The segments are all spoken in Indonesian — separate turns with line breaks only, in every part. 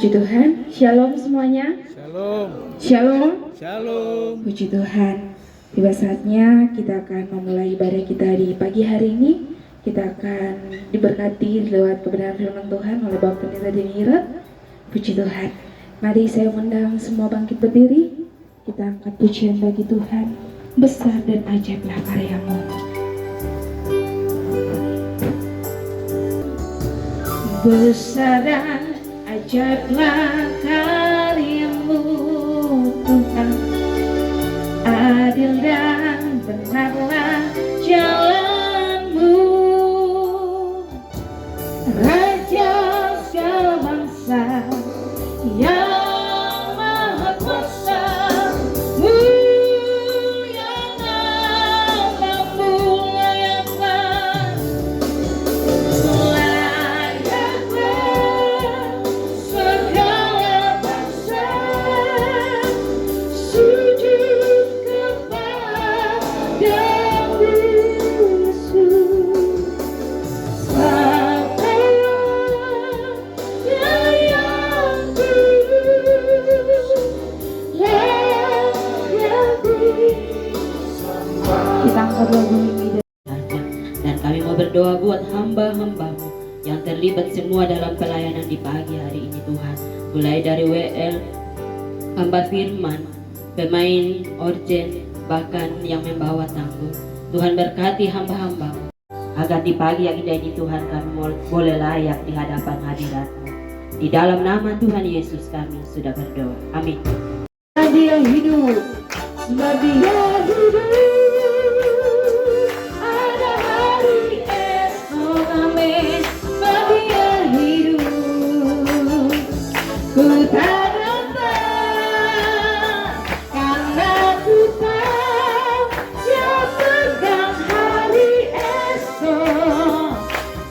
Puji Tuhan, Shalom semuanya.
Shalom.
Shalom.
Shalom.
Puji Tuhan. Tiba saatnya kita akan memulai ibadah kita di pagi hari ini. Kita akan diberkati lewat kebenaran firman Tuhan oleh Bapak Pendeta Denira. Puji Tuhan. Mari saya undang semua bangkit berdiri. Kita angkat pujian bagi Tuhan. Besar dan ajaiblah karya-Mu. Besar dan ajaiblah karya-Mu Tuhan, adil dan benarlah jalan-Mu, Raja segala bangsa yang maha kuasa, mulia nama-Mu layaklah, segala bangsa sujud kepada-Mu Yesus. Bapa yang kudus, kita angkat lagu ini.
Dan kami mau berdoa buat hamba-hamba-Mu yang terlibat semua dalam pelayanan di pagi hari ini Tuhan. Mulai dari WL, hamba firman, pemain orgen, bahkan yang membawa tangguh. Tuhan berkati hamba-hamba-Mu agar di pagi yang indah ini Tuhan kami boleh layak di hadapan hadirat-Mu. Di dalam nama Tuhan Yesus kami sudah berdoa. Amin.
Dia hidup, sebab Dia hidup. Ada hari esok, amin. Sebab Dia hidup. Ku tak rendah, karena ku tahu Dia pegang hari esok.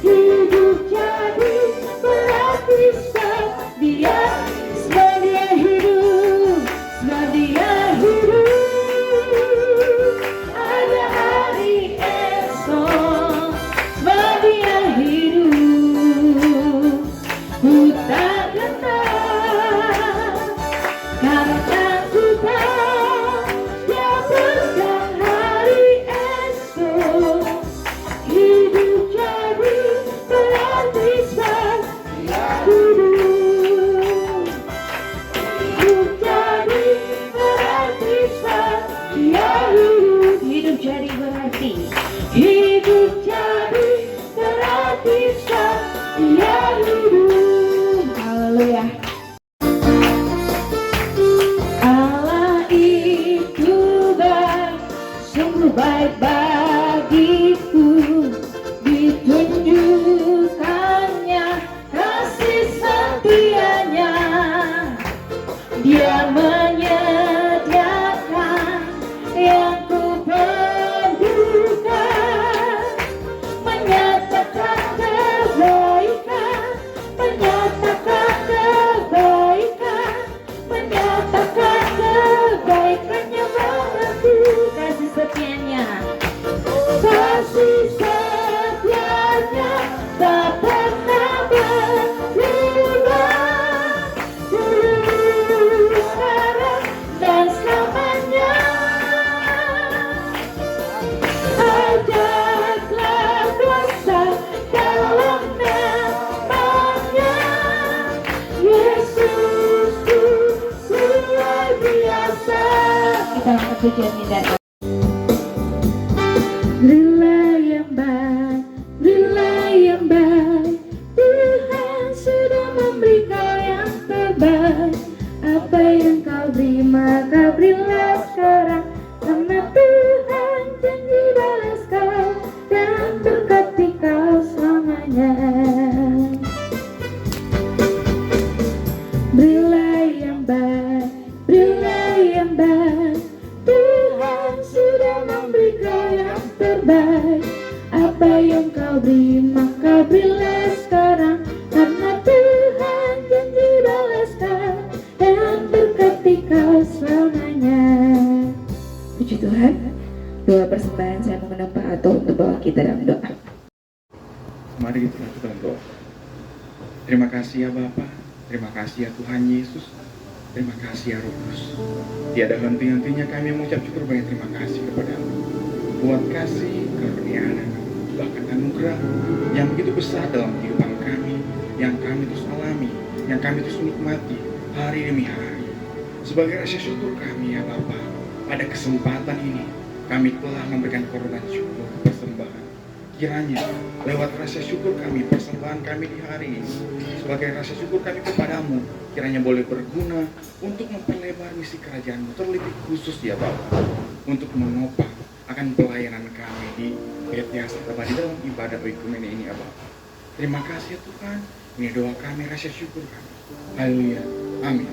Hidup jadi berarti sebab Dia hidup, sebab Dia hidup. Ada hari esok, sebab Dia hidup. Ku tak gentar, karena ku tahu Dia pegang hari esok. Hidup jadi berarti sebab Dia hidup. Hidup jadi berarti sebab Dia hidup. Hidup jadi berarti. Hidup jadi berarti sebab Dia hidup. Haleluya. Allah itu baik, sungguh baik bagiku. Ditunjukkannya kasih setianya. Dia menyediakan yang ku perlukan, menyatakan kebaikan, menyatakan kebaikan, menyatakan kebaikannya padaku. Kasih setianya, kasih setianya tak pernah berubah, dulu, sekarang, dan selamanya. Ajaklah kuasa dalam namanya. Yesus ku luar biasa. Kita angkat pujian ini. Berilah yang baik, berilah yang baik. Tuhan sudah memberi kau yang terbaik. Apa yang kau beri maka berilah sekarang, karena Tuhan janji balas kau dan berkati kau selamanya. Berilah yang baik, berilah yang baik. Tuhan sudah memberi kau yang terbaik. Apa yang kau beri maka berilah sekarang, karena Tuhan janji balas kau dan berkati kau selamanya. Puji Tuhan. Doa persembahan saya mengundang Pak Ato untuk bawa kita dalam doa.
Mari kita lakukan doa. Terima kasih ya Bapa, Terima kasih ya Tuhan Yesus. Terima kasih ya Roh Kudus. Tiada henti-hentinya kami mengucap syukur banyak terima kasih kepada-Mu buat kasih, karunia, bahkan anugerah yang begitu besar dalam kehidupan kami, yang kami terus alami, yang kami terus nikmati hari demi hari. Sebagai rasa syukur kami ya Bapa, pada kesempatan ini kami telah memberikan korban syukur persembahan. Kiranya lewat rasa syukur kami, persembahan kami di hari ini, sebagai rasa syukur kami kepadamu, kiranya boleh berguna untuk memperlebar misi kerajaan-Mu, terlebih khusus ya Bapa, untuk menopang akan pelayanan kami di PTA Serta di dalam ibadah Oikumene ini ya Bapa. Terima kasih ya Tuhan, ini doa kami, rasa syukur kami. Haleluya, amin.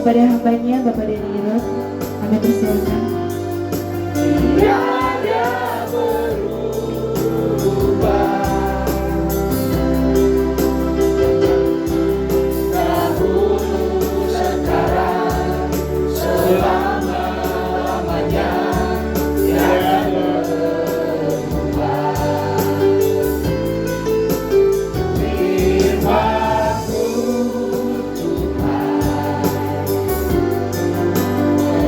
Kepada hambanya Bapak Daniel, kami persilakan.
Tiada berubah, dahulu sekarang selama-lamanya, tiada berubah. Firman-Mu Tuhan,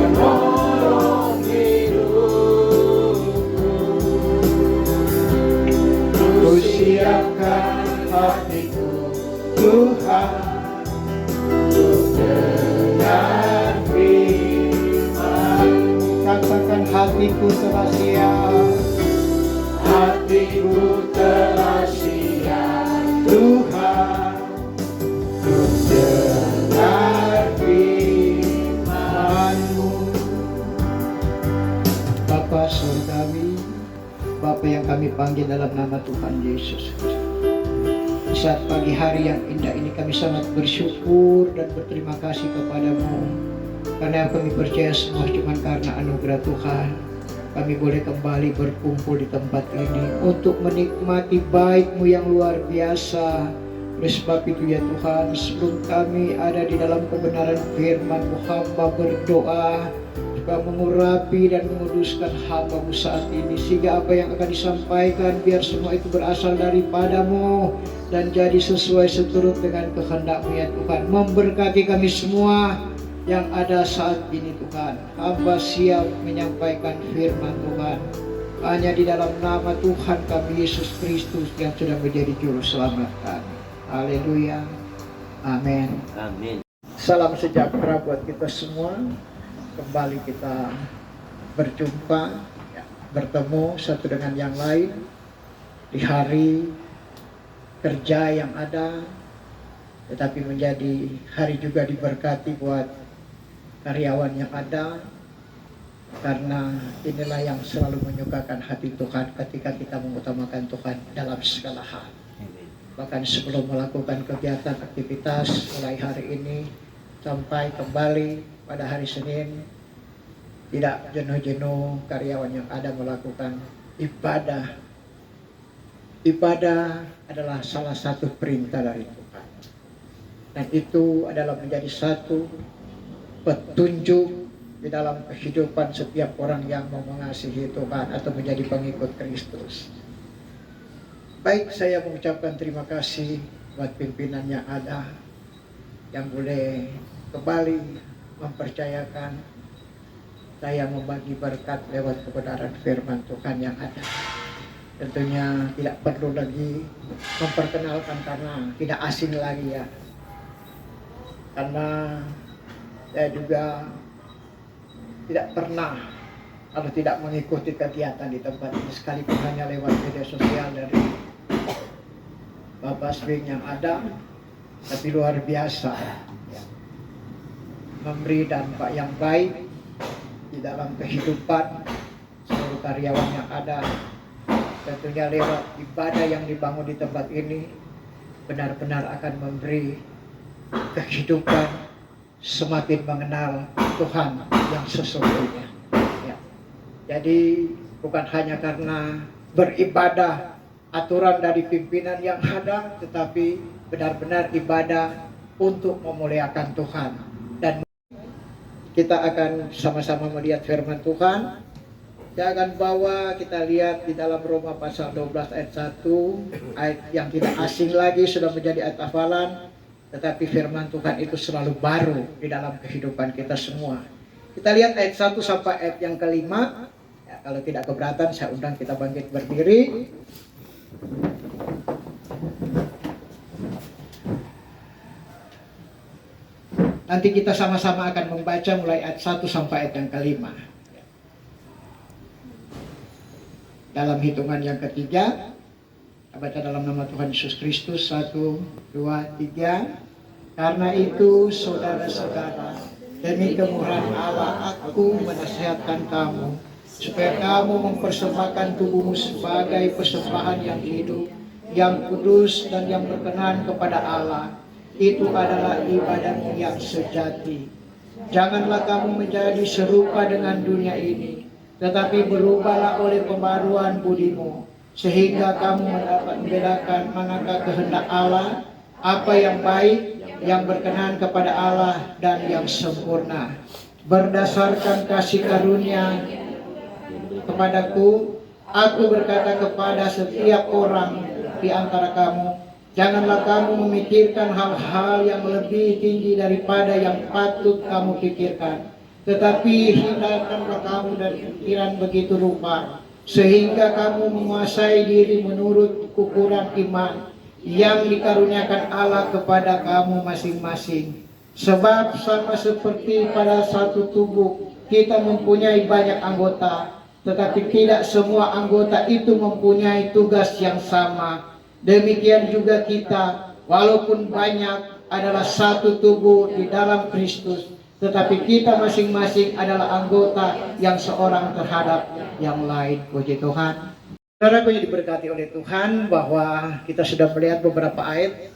menolong hidupku. Ku siapkan hatiku Tuhan, untuk dengar firman-Mu.
Katakan hatiku telah siap,
Hatiku telah siap Tuhan, untuk dengar firman-Mu.
Bapa surgawi, Bapa yang kami panggil dalam nama Tuhan Yesus. Di saat pagi hari yang indah ini kami sangat bersyukur dan berterima kasih kepadamu, karena kami percaya semua cuma karena anugerah Tuhan kami boleh kembali berkumpul di tempat ini untuk menikmati baik-Mu yang luar biasa. Oleh sebab itu ya Tuhan, sebelum kami ada di dalam kebenaran firman-Mu, hamba berdoa supaya mengurapi dan menguduskan hamba-Mu saat ini, sehingga apa yang akan disampaikan biar semua itu berasal daripada-Mu dan jadi sesuai seturut dengan kehendak-Mu ya Tuhan. Memberkati kami semua yang ada saat ini Tuhan. Hamba siap menyampaikan firman Tuhan hanya di dalam nama Tuhan kami Yesus Kristus yang sudah menjadi juru selamat kami. Haleluya, amin.
Amin.
Salam sejahtera buat kita semua. Kembali kita berjumpa, bertemu satu dengan yang lain di hari kerja yang ada, tetapi menjadi hari juga diberkati buat karyawan yang ada, karena inilah yang selalu menyukakan hati Tuhan ketika kita mengutamakan Tuhan dalam segala hal. Bahkan sebelum melakukan kegiatan aktivitas mulai hari ini sampai kembali pada hari Senin, tidak jenuh-jenuh karyawan yang ada melakukan ibadah. Ibadah adalah salah satu perintah dari Tuhan, dan itu adalah menjadi satu petunjuk di dalam kehidupan setiap orang yang mau mengasihi Tuhan atau menjadi pengikut Kristus. Baik, saya mengucapkan terima kasih buat pimpinan yang ada, yang boleh kembali mempercayakan saya membagi berkat lewat kebenaran firman Tuhan yang ada. tentunya tidak perlu lagi memperkenalkan karena tidak asing lagi ya. Karena saya juga tidak pernah atau tidak mengikuti kegiatan di tempat ini, sekalipun hanya lewat media sosial dari Bapak Swing yang ada, tapi luar biasa ya. Memberi dampak yang baik di dalam kehidupan seluruh karyawan yang ada. Tentunya lewat ibadah yang dibangun di tempat ini benar-benar akan memberi kehidupan semakin mengenal Tuhan yang sesungguhnya ya. Jadi bukan hanya karena beribadah aturan dari pimpinan yang ada, tetapi benar-benar ibadah untuk memuliakan Tuhan. Dan kita akan sama-sama melihat firman Tuhan. Saya akan bawa kita lihat di dalam Roma pasal 12 ayat 1, ayat yang tidak asing lagi, sudah menjadi ayat hafalan, tetapi firman Tuhan itu selalu baru di dalam kehidupan kita semua. Kita lihat ayat 1 sampai ayat yang kelima. Ya, kalau tidak keberatan saya undang kita bangkit berdiri. Nanti kita sama-sama akan membaca mulai ayat 1 sampai ayat yang kelima. Dalam hitungan yang ketiga, kita baca dalam nama Tuhan Yesus Kristus. 1, 2, 3. Karena itu saudara-saudara, demi kemurahan Allah aku menasihatkan kamu, supaya kamu mempersembahkan tubuhmu sebagai persembahan yang hidup, yang kudus dan yang berkenan kepada Allah. Itu adalah ibadahmu yang sejati. Janganlah kamu menjadi serupa dengan dunia ini, tetapi berubahlah oleh pembaruan budimu, sehingga kamu mendapat membedakan manakah kehendak Allah, apa yang baik, yang berkenan kepada Allah, dan yang sempurna. Berdasarkan kasih karunia kepadaku, aku berkata kepada setiap orang di antara kamu, janganlah kamu memikirkan hal-hal yang lebih tinggi daripada yang patut kamu pikirkan, tetapi hindarkanlah kamu dari pikiran begitu rupa, sehingga kamu menguasai diri menurut ukuran iman yang dikaruniakan Allah kepada kamu masing-masing. Sebab sama seperti pada satu tubuh kita mempunyai banyak anggota, tetapi tidak semua anggota itu mempunyai tugas yang sama. Demikian juga kita, walaupun banyak, adalah satu tubuh di dalam Kristus, tetapi kita masing-masing adalah anggota yang seorang terhadap yang lain. Puji Tuhan. Saudaraku yang diberkati oleh Tuhan, bahwa kita sudah melihat beberapa ayat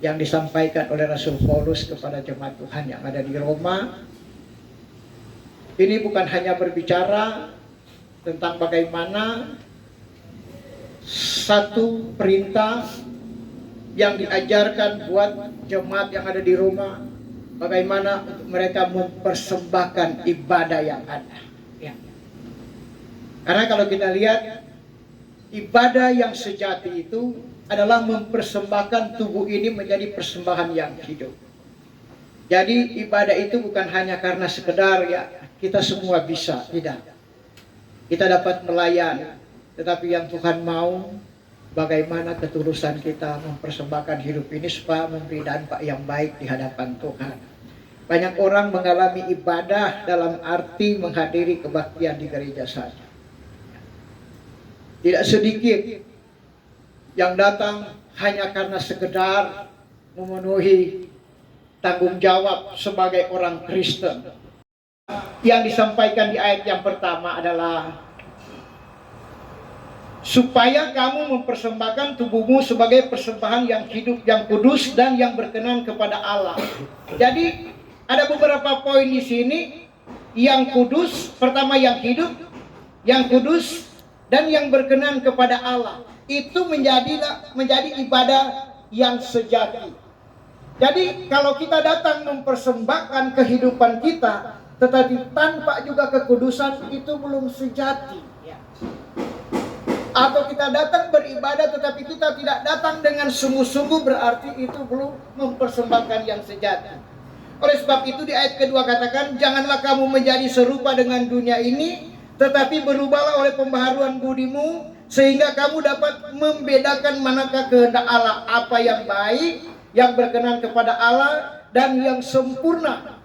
yang disampaikan oleh Rasul Paulus kepada jemaat Tuhan yang ada di Roma. Ini bukan hanya berbicara tentang bagaimana satu perintah yang diajarkan buat jemaat yang ada di Roma, bagaimana untuk mereka mempersembahkan ibadah yang ada ya. Karena kalau kita lihat, ibadah yang sejati itu adalah mempersembahkan tubuh ini menjadi persembahan yang hidup. Jadi ibadah itu bukan hanya karena sekedar ya kita semua bisa, tidak. Kita dapat melayani, tetapi yang Tuhan mau bagaimana ketulusan kita mempersembahkan hidup ini supaya memberi dampak yang baik di hadapan Tuhan. Banyak orang mengalami ibadah dalam arti menghadiri kebaktian di gereja saja. Tidak sedikit yang datang hanya karena sekedar memenuhi tanggung jawab sebagai orang Kristen. Yang disampaikan di ayat yang pertama adalah supaya kamu mempersembahkan tubuhmu sebagai persembahan yang hidup, yang kudus, dan yang berkenan kepada Allah. Jadi ada beberapa poin di sini. Yang kudus, pertama yang hidup, yang kudus, dan yang berkenan kepada Allah. Itu menjadi ibadah yang sejati. Jadi kalau kita datang mempersembahkan kehidupan kita, tetapi tanpa juga kekudusan, itu belum sejati. Atau kita datang beribadah tetapi kita tidak datang dengan sungguh-sungguh, berarti itu belum mempersembahkan yang sejati. Oleh sebab itu di ayat kedua katakan, janganlah kamu menjadi serupa dengan dunia ini, tetapi berubahlah oleh pembaharuan budimu, sehingga kamu dapat membedakan manakah kehendak Allah, apa yang baik, yang berkenan kepada Allah, dan yang sempurna.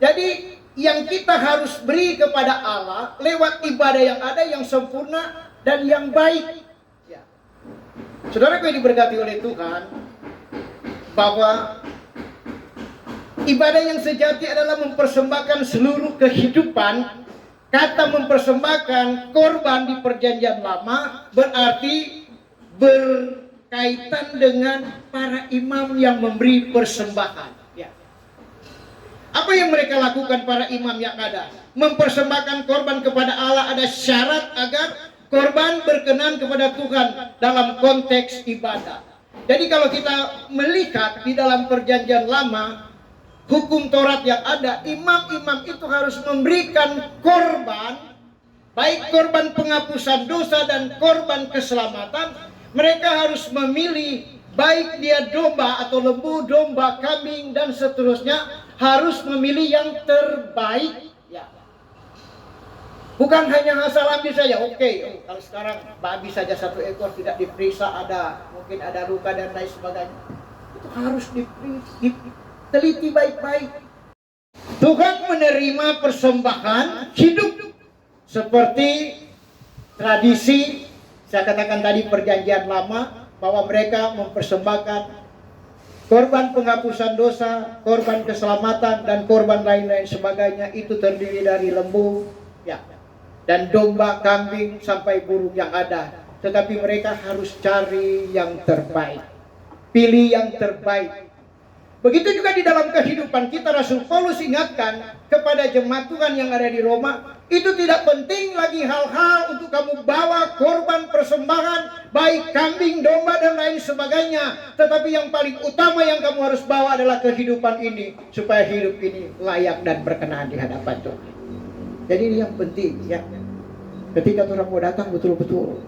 Jadi yang kita harus beri kepada Allah lewat ibadah yang ada, yang sempurna dan yang baik. Ya. Saudaraku yang diberkati oleh Tuhan, bahwa ibadah yang sejati adalah mempersembahkan seluruh kehidupan. Kata mempersembahkan korban di perjanjian lama berarti berkaitan dengan para imam yang memberi persembahan. Ya. Apa yang mereka lakukan para imam yang ada? Mempersembahkan korban kepada Allah, ada syarat agar korban berkenan kepada Tuhan dalam konteks ibadah. Jadi kalau kita melihat di dalam perjanjian lama, hukum Taurat yang ada, imam-imam itu harus memberikan korban, baik korban penghapusan dosa dan korban keselamatan. Mereka harus memilih, baik dia domba atau lembu, domba, kambing, dan seterusnya, harus memilih yang terbaik. Ya. Bukan hanya asal ambil saja. Oke, kalau sekarang babi saja 1 ekor tidak diperiksa, mungkin ada luka dan lain sebagainya. Itu harus teliti baik-baik. Tuhan menerima persembahan hidup seperti tradisi, saya katakan tadi perjanjian lama, bahwa mereka mempersembahkan korban penghapusan dosa, korban keselamatan, dan korban lain-lain sebagainya. Itu terdiri dari lembu, ya, dan domba, kambing, sampai burung yang ada. Tetapi mereka harus cari yang terbaik, pilih yang terbaik. Begitu juga di dalam kehidupan kita, Rasul Paulus ingatkan kepada jemaat Tuhan yang ada di Roma, itu tidak penting lagi hal-hal untuk kamu bawa korban persembahan, baik kambing, domba, dan lain sebagainya. Tetapi yang paling utama yang kamu harus bawa adalah kehidupan ini, supaya hidup ini layak dan berkenan di hadapan Tuhan. Jadi ini yang penting, ya. Ketika orang mau datang, betul-betul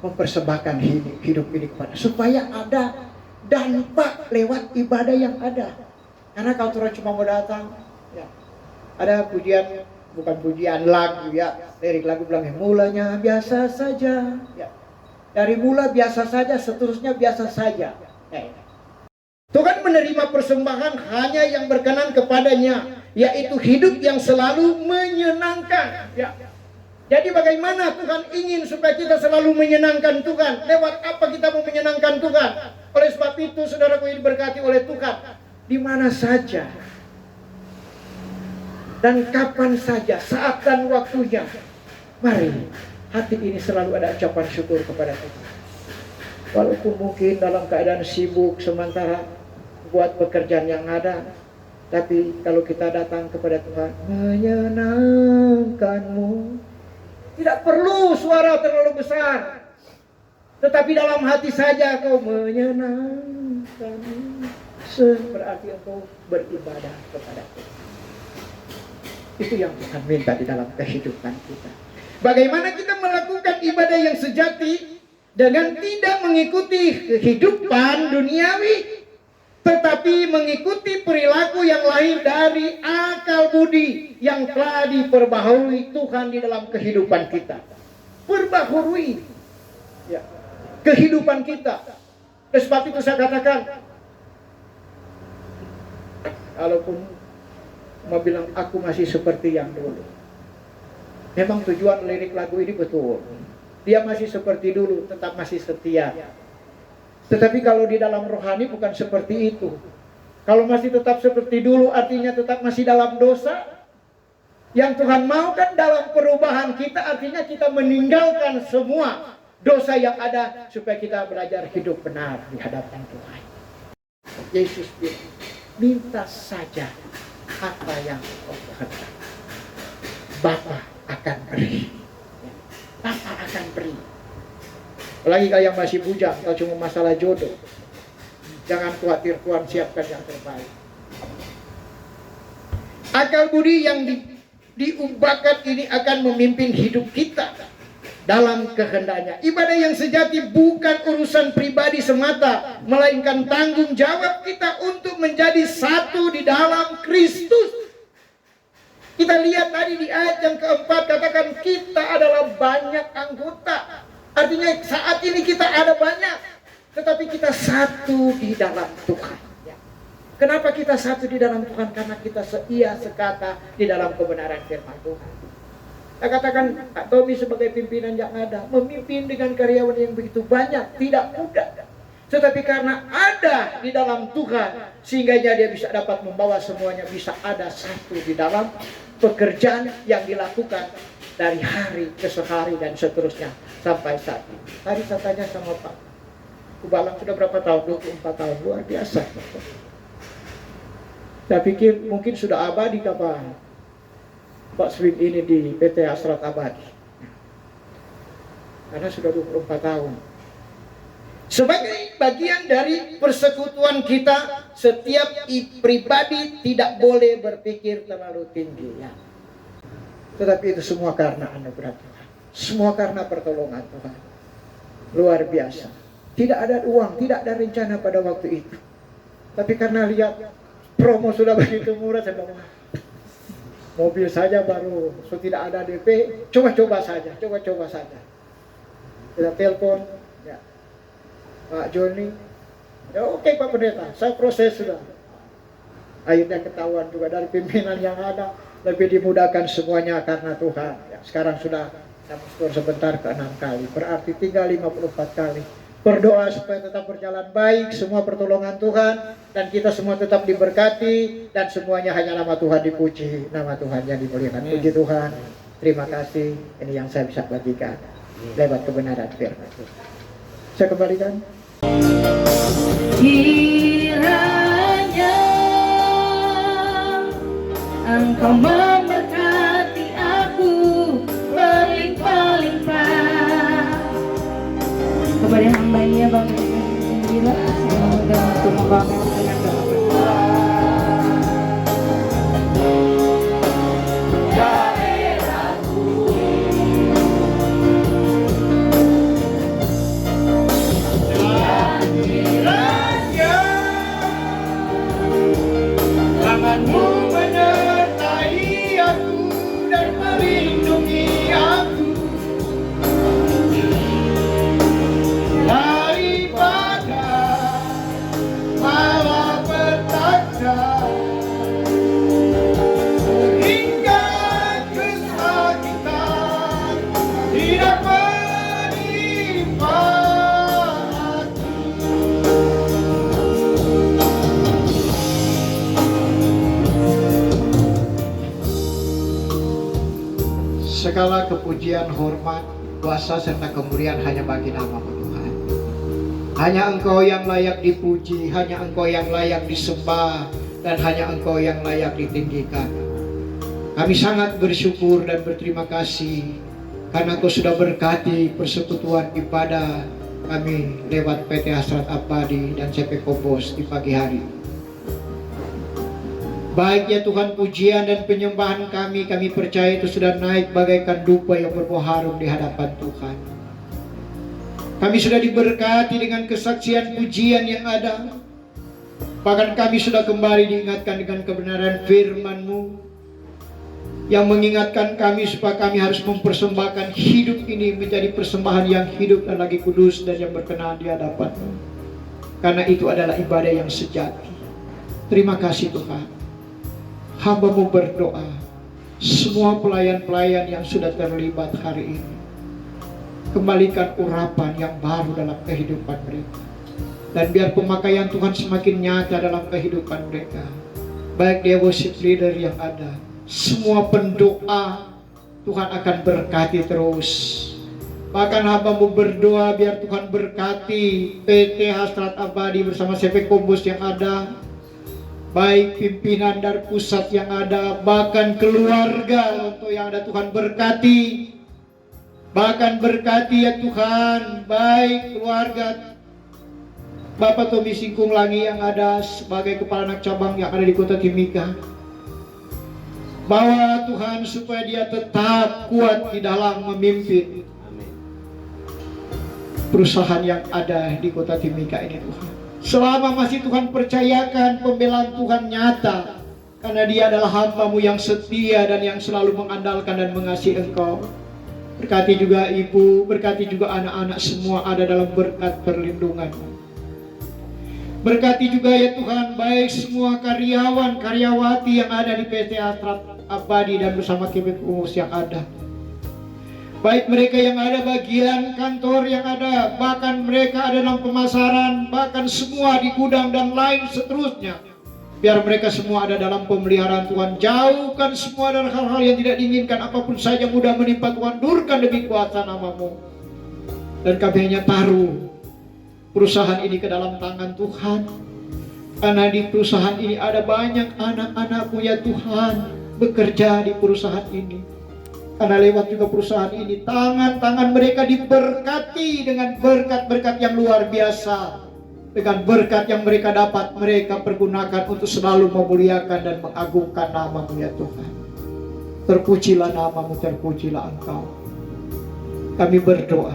mempersembahkan hidup ini kepada, supaya ada dampak lewat ibadah yang ada. Karena kalau orang cuma mau datang, ya, ada pujian, bukan pujian, lagu, ya, lirik lagu bilang mulanya biasa saja, ya, dari mula biasa saja, seterusnya biasa saja. Ya. Tuhan menerima persembahan hanya yang berkenan kepadanya, yaitu hidup yang selalu menyenangkan. Ya. Jadi bagaimana Tuhan ingin supaya kita selalu menyenangkan Tuhan? Lewat apa kita mau menyenangkan Tuhan? Oleh sebab itu, saudaraku yang diberkati oleh Tuhan, di mana saja dan kapan saja, saat dan waktunya, mari hati ini selalu ada ucapan syukur kepada Tuhan. Walaupun mungkin dalam keadaan sibuk sementara buat pekerjaan yang ada, tapi kalau kita datang kepada Tuhan, menyenangkanmu, tidak perlu suara terlalu besar, tetapi dalam hati saja kau menyenangkan, berarti engkau beribadah kepada Tuhan. Itu yang Tuhan minta di dalam kehidupan kita. Bagaimana kita melakukan ibadah yang sejati dengan tidak mengikuti kehidupan duniawi, tetapi mengikuti perilaku yang lahir dari akal budi yang telah diperbaharui Tuhan di dalam kehidupan kita. Perbaharui, ya, kehidupan kita. Oleh sebab itu saya katakan, kalaupun mau bilang aku masih seperti yang dulu, memang tujuan lirik lagu ini betul. Dia masih seperti dulu, tetap masih setia. Tetapi kalau di dalam rohani bukan seperti itu. Kalau masih tetap seperti dulu, artinya tetap masih dalam dosa. Yang Tuhan mau kan dalam perubahan kita, artinya kita meninggalkan semua dosa yang ada, supaya kita belajar hidup benar di hadapan Tuhan. Yesus bilang, minta saja apa yang kau kehendaki, Bapa akan beri. Bapa akan beri. Apalagi kalau yang masih bujang, kalau cuma masalah jodoh, jangan khawatir, Tuhan siapkan yang terbaik. Akal budi yang diubahkan ini akan memimpin hidup kita dalam kehendaknya. Ibadah yang sejati bukan urusan pribadi semata, melainkan tanggung jawab kita untuk menjadi satu di dalam Kristus. Kita lihat tadi di ayat yang keempat, katakan kita adalah banyak anggota. Artinya saat ini kita ada banyak, tetapi kita satu di dalam Tuhan. Ya. Kenapa kita satu di dalam Tuhan? Karena kita seia sekata di dalam kebenaran firman Tuhan. Saya katakan Pak Tommy sebagai pimpinan yang ada, memimpin dengan karyawan yang begitu banyak, tidak mudah. Tetapi karena ada di dalam Tuhan, sehingga dia bisa dapat membawa semuanya, bisa ada satu di dalam pekerjaan yang dilakukan dari hari ke hari dan seterusnya sampai saat ini. Tadi saya tanya sama Pak Kubalang, sudah berapa tahun? 24 tahun, luar biasa. Saya pikir mungkin sudah abadi kapan Pak Swing ini di PT Hasrat Abadi, karena sudah 24 tahun. Sebagai bagian dari persekutuan kita, setiap pribadi tidak boleh berpikir terlalu tinggi, ya. Tetapi itu semua karena anugerah Tuhan, semua karena pertolongan Tuhan. Luar biasa. Tidak ada uang, tidak ada rencana pada waktu itu. Tapi karena lihat promo sudah begitu murah, saya bilang, mobil saja baru, so tidak ada DP, coba-coba saja. Kita telepon, ya, Pak Joni, ya oke Pak Pendeta, saya proses sudah. Akhirnya ketahuan juga dari pimpinan yang ada, lebih dimudahkan semuanya karena Tuhan. Ya, sekarang sudah sebentar ke 6 kali, berarti tinggal 54 kali. Berdoa supaya tetap berjalan baik, semua pertolongan Tuhan, dan kita semua tetap diberkati, dan semuanya hanya nama Tuhan dipuji, nama Tuhan yang dimuliakan. Puji Tuhan, terima kasih. Ini yang saya bisa bagikan lewat kebenaran firman Tuhan. Saya kembalikan.
Kiranya Engkau memberkati aku berlimpah-limpah. Kepada hamba-Nya Bang Gila, semoga untuk membangun dengan doa.
Tanganmu menyertai aku dan melindungi aku daripada malapetaka hingga kesakitan tidak menimpa aku. Segala kepujian, hormat, kuasa serta kemuliaan hanya bagi nama Tuhan. Hanya Engkau yang layak dipuji, hanya Engkau yang layak disembah, dan hanya Engkau yang layak ditinggikan. Kami sangat bersyukur dan berterima kasih karena Engkau sudah berkati persekutuan ibadah kami lewat PT Hasrat Abadi dan CP Kobos di pagi hari. Baik ya Tuhan, pujian dan penyembahan kami percaya itu sudah naik bagaikan dupa yang berbau harum di hadapan Tuhan. Kami sudah diberkati dengan kesaksian pujian yang ada. Bahkan kami sudah kembali diingatkan dengan kebenaran firman-Mu yang mengingatkan kami supaya kami harus mempersembahkan hidup ini menjadi persembahan yang hidup dan lagi kudus dan yang berkenan di hadapan-Mu. Karena itu adalah ibadah yang sejati. Terima kasih Tuhan. Hamba-Mu berdoa, semua pelayan-pelayan yang sudah terlibat hari ini, kembalikan urapan yang baru dalam kehidupan mereka. Dan biar pemakaian Tuhan semakin nyata dalam kehidupan mereka. Baik dia worship leader yang ada, semua pendoa Tuhan akan berkati terus. Bahkan hamba-Mu berdoa biar Tuhan berkati PT Hasrat Abadi bersama CP Kobos yang ada, baik pimpinan dari pusat yang ada, bahkan keluarga untuk yang ada Tuhan berkati. Bahkan berkati ya Tuhan, baik keluarga Bapak Tommy Singkung lagi yang ada sebagai kepala anak cabang yang ada di Kota Timika. Bawa Tuhan supaya dia tetap kuat di dalam memimpin perusahaan yang ada di Kota Timika ini Tuhan. Selama masih Tuhan percayakan pembelaan Tuhan nyata, karena dia adalah hamba-Mu yang setia dan yang selalu mengandalkan dan mengasihi Engkau. Berkati juga ibu, berkati juga anak-anak semua ada dalam berkat perlindungan. Berkati juga ya Tuhan, baik semua karyawan, karyawati yang ada di PT Astra Abadi dan bersama Kebek Umus yang ada. Baik mereka yang ada bagian kantor yang ada, bahkan mereka ada dalam pemasaran, bahkan semua di gudang dan lain seterusnya. Biar mereka semua ada dalam pemeliharaan Tuhan. Jauhkan semua dari hal-hal yang tidak diinginkan. Apapun saja mudah menimpa Tuhan. Durkan demi kuasa nama-Mu. Dan kami hanya taruh perusahaan ini ke dalam tangan Tuhan. Karena di perusahaan ini ada banyak anak-anak-Mu ya Tuhan, bekerja di perusahaan ini. Karena lewat juga perusahaan ini, tangan-tangan mereka diberkati dengan berkat-berkat yang luar biasa. Dengan berkat yang mereka dapat, mereka pergunakan untuk selalu memuliakan dan mengagungkan nama-Mu ya Tuhan. Terpujilah nama-Mu, terpujilah Engkau. Kami berdoa,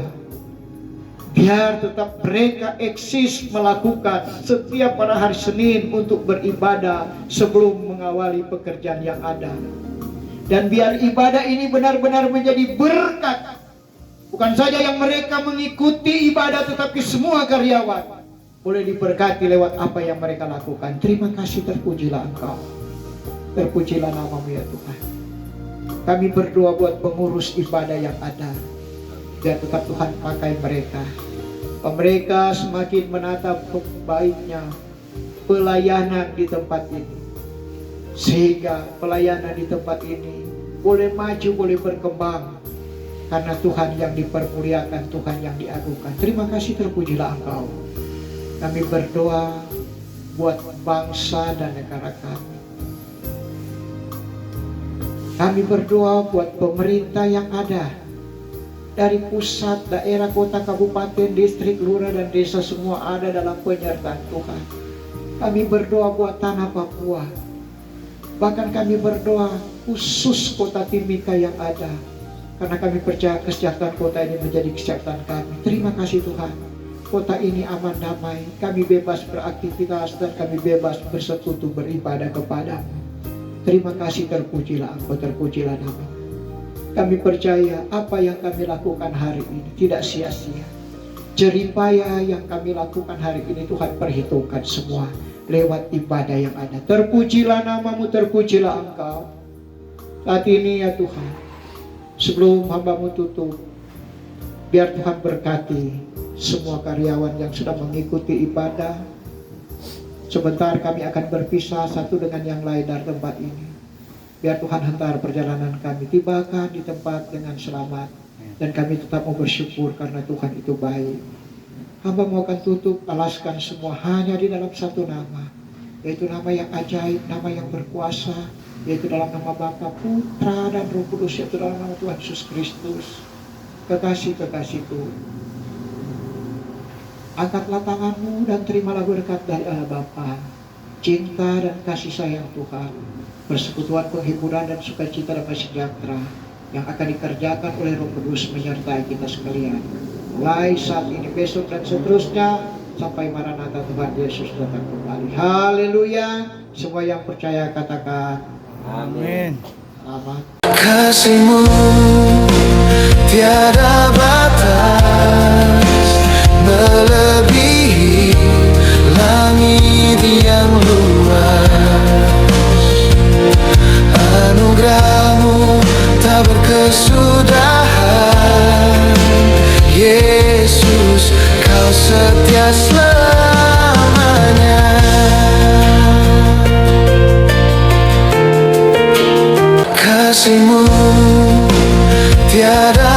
biar tetap mereka eksis melakukan setiap pada hari Senin untuk beribadah sebelum mengawali pekerjaan yang ada. Dan biar ibadah ini benar-benar menjadi berkat. Bukan saja yang mereka mengikuti ibadah, tetapi semua karyawan boleh diberkati lewat apa yang mereka lakukan. Terima kasih, terpujilah Engkau. Terpujilah nama-Mu ya Tuhan. Kami berdoa buat pengurus ibadah yang ada. Biar tetap Tuhan pakai mereka. Mereka semakin menatap baiknya pelayanan di tempat ini. Sehingga pelayanan di tempat ini boleh maju, boleh berkembang. Karena Tuhan yang dipermuliakan, Tuhan yang diagungkan. Terima kasih, terpujilah Engkau. Kami berdoa buat bangsa dan negara kami. Kami berdoa buat pemerintah yang ada. Dari pusat, daerah, kota, kabupaten, distrik, lurah, dan desa semua ada dalam penyertaan Tuhan. Kami berdoa buat tanah Papua. Bahkan kami berdoa khusus kota Timika yang ada. Karena kami percaya kesejahteraan kota ini menjadi kesejahteraan kami. Terima kasih Tuhan. Kota ini aman damai, kami bebas beraktivitas dan kami bebas bersekutu beribadah kepada-Mu. Terima kasih, terpujilah Engkau, terpujilah nama-Mu. Kami percaya apa yang kami lakukan hari ini tidak sia-sia. Jeripaya yang kami lakukan hari ini Tuhan perhitungkan semua lewat ibadah yang ada. Terpujilah nama-Mu, terpujilah Engkau. Saat ini ya Tuhan, sebelum hamba-Mu tutup, biar Tuhan berkati semua karyawan yang sudah mengikuti ibadah. Sebentar kami akan berpisah satu dengan yang lain dari tempat ini. Biar Tuhan hantar perjalanan kami tibakan di tempat dengan selamat. Dan kami tetap mau bersyukur karena Tuhan itu baik. Hamba mau akan tutup, alaskan semua hanya di dalam satu nama. Yaitu nama yang ajaib, nama yang berkuasa. Yaitu dalam nama Bapa, Putra, dan Roh Kudus. Yaitu dalam nama Tuhan Yesus Kristus. Kekasih-kekasihku, angkatlah tanganmu dan terimalah berkat dari Allah Bapa, cinta dan kasih sayang Tuhan, persekutuan, penghiburan dan sukacita dan sejahtera yang akan dikerjakan oleh Roh Kudus menyertai kita sekalian. Mulai saat ini, besok dan seterusnya sampai Maranatha Tuhan Yesus datang kembali. Haleluya. Semua yang percaya katakan amin. Selamat.
Kasih-Mu tiada batas, melebihi langit yang luas. Anugerah-Mu tak berkesudahan. Yesus, Kau setia selamanya. Kasih-Mu tiada